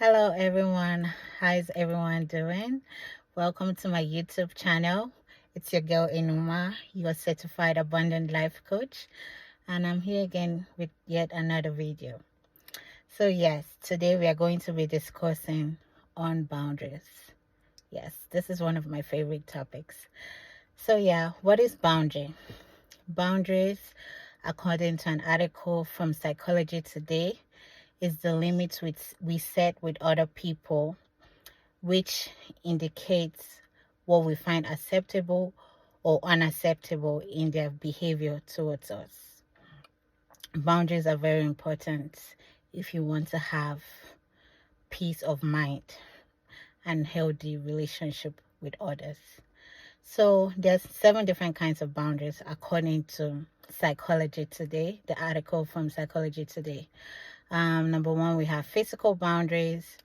Hello everyone, how's everyone doing? Welcome to my YouTube channel. It's your girl Enuma, your certified abundant life coach, and I'm here again with yet another video. So yes, today we are going to be discussing on boundaries. Yes, this is one of my favorite topics. So yeah, what is boundary? Boundaries, according to an article from Psychology Today, is the limits we set with other people, which indicates what we find acceptable or unacceptable in their behavior towards us. Boundaries are very important if you want to have peace of mind and healthy relationship with others. So there's 7 different kinds of boundaries according to Psychology Today, the article from Psychology Today. Number 1, we have physical boundaries.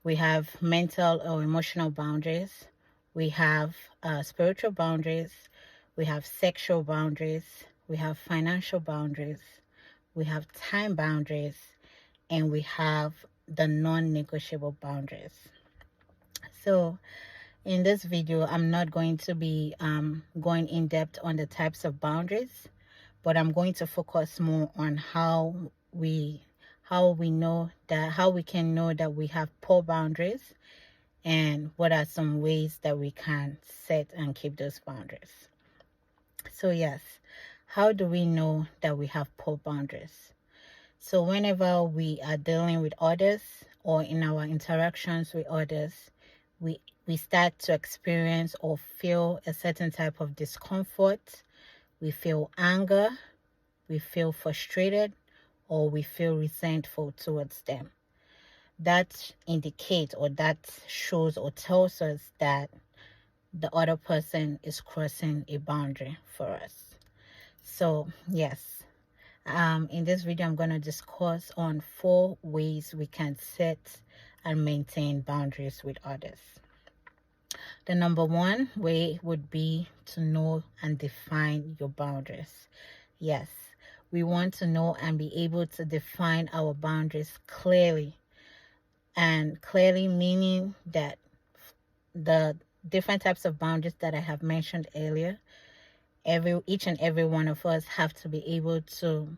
We have mental or emotional boundaries. We have spiritual boundaries. We have sexual boundaries. We have financial boundaries. We have time boundaries. And we have the non-negotiable boundaries. So in this video, I'm not going to be going in depth on the types of boundaries, but I'm going to focus more on how we can know that we have poor boundaries, and what are some ways that we can set and keep those boundaries. So yes, how do we know that we have poor boundaries? So whenever we are dealing with others or in our interactions with others, we start to experience or feel a certain type of discomfort. We feel anger, we feel frustrated, or we feel resentful towards them. That indicates, or that shows or tells us that the other person is crossing a boundary for us. So yes, in this video I'm going to discuss on 4 ways we can set and maintain boundaries with others. The number 1 way would be to know and define your boundaries. Yes, we want to know and be able to define our boundaries clearly. And clearly meaning that the different types of boundaries that I have mentioned earlier, each and every one of us have to be able to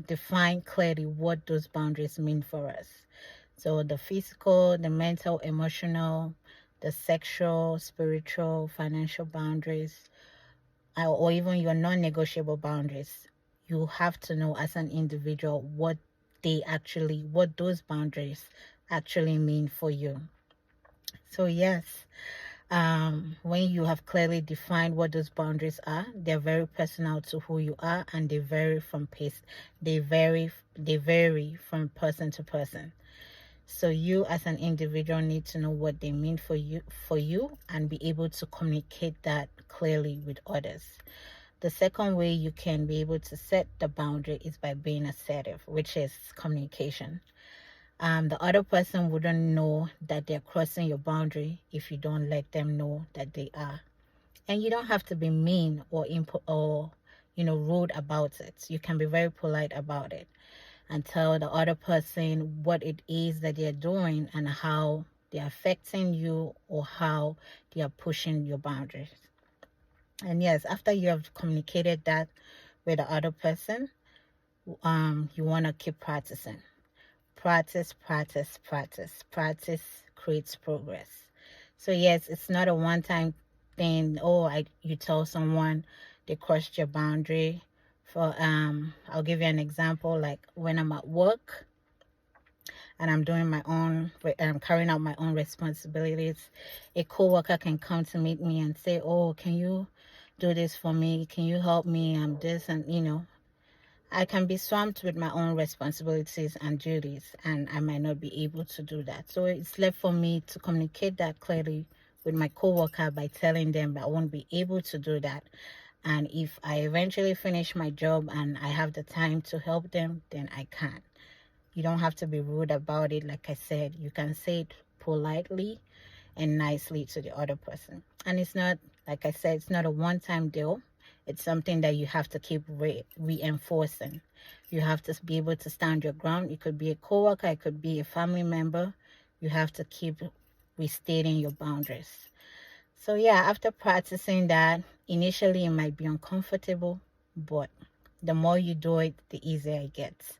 define clearly what those boundaries mean for us. So the physical, the mental, emotional, the sexual, spiritual, financial boundaries, or even your non-negotiable boundaries. You have to know as an individual what those boundaries actually mean for you. So yes, when you have clearly defined what those boundaries are, they're very personal to who you are, and they vary from from person to person. So you as an individual need to know what they mean for you and be able to communicate that clearly with others. The second way you can be able to set the boundary is by being assertive, which is communication. The other person wouldn't know that they're crossing your boundary if you don't let them know that they are. And you don't have to be mean or rude about it. You can be very polite about it and tell the other person what it is that they're doing and how they're affecting you or how they are pushing your boundaries. And yes, after you have communicated that with the other person, you want to keep practicing. Practice, practice, practice. Practice creates progress. So yes, it's not a one-time thing. You tell someone they crossed your boundary. I'll give you an example. Like when I'm at work and I'm doing I'm carrying out my own responsibilities, a coworker can come to meet me and say, "Oh, can you do this for me? Can you help me? I'm this," and I can be swamped with my own responsibilities and duties, and I might not be able to do that. So it's left for me to communicate that clearly with my coworker by telling them that I won't be able to do that. And if I eventually finish my job and I have the time to help them, then I can. You don't have to be rude about it. Like I said, you can say it politely and nicely to the other person. And it's not, like I said, it's not a one-time deal. It's something that you have to keep reinforcing. You have to be able to stand your ground. It could be a coworker, it could be a family member. You have to keep restating your boundaries. So yeah, after practicing that, initially it might be uncomfortable, but the more you do it, the easier it gets.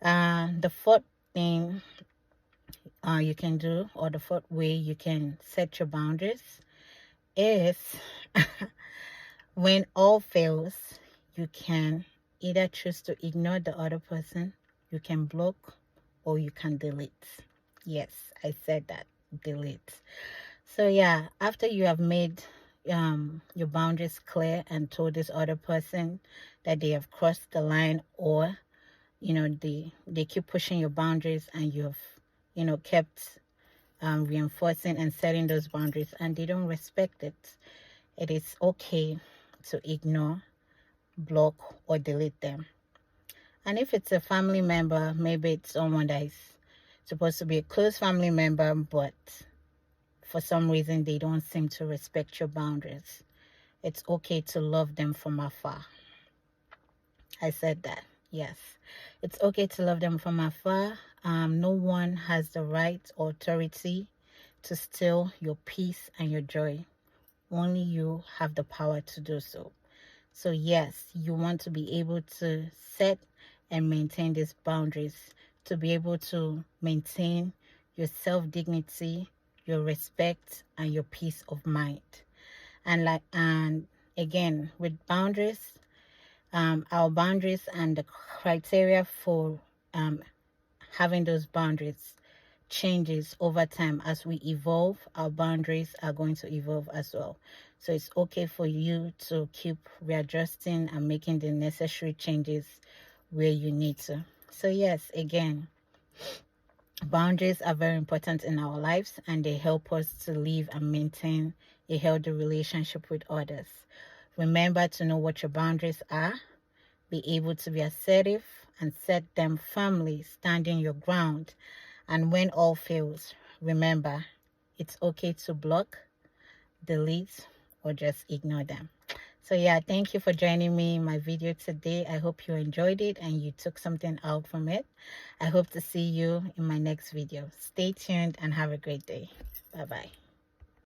The fourth thing you can do, or the fourth way you can set your boundaries, is when all fails, you can either choose to ignore the other person, you can block, or you can delete. Yes, I said that, delete. So yeah, after you have made your boundaries clear and told this other person that they have crossed the line, or they keep pushing your boundaries, and you have kept reinforcing and setting those boundaries, and they don't respect it, it is okay to ignore, block, or delete them. And if it's a family member, maybe it's someone that is supposed to be a close family member, but for some reason they don't seem to respect your boundaries, it's okay to love them from afar. I said that. Yes, it's okay to love them from afar. No one has the right or authority to steal your peace and your joy. Only you have the power to do so. So yes, you want to be able to set and maintain these boundaries, to be able to maintain your self-dignity, your respect, and your peace of mind. And again, with boundaries, our boundaries and the criteria for having those boundaries changes over time. As we evolve, our boundaries are going to evolve as well. So it's okay for you to keep readjusting and making the necessary changes where you need to. So yes, again, boundaries are very important in our lives, and they help us to live and maintain a healthy relationship with others. Remember to know what your boundaries are, be able to be assertive and set them firmly, standing your ground. And when all fails, remember, it's okay to block, delete, or just ignore them. So yeah, thank you for joining me in my video today. I hope you enjoyed it and you took something out from it. I hope to see you in my next video. Stay tuned and have a great day. Bye-bye.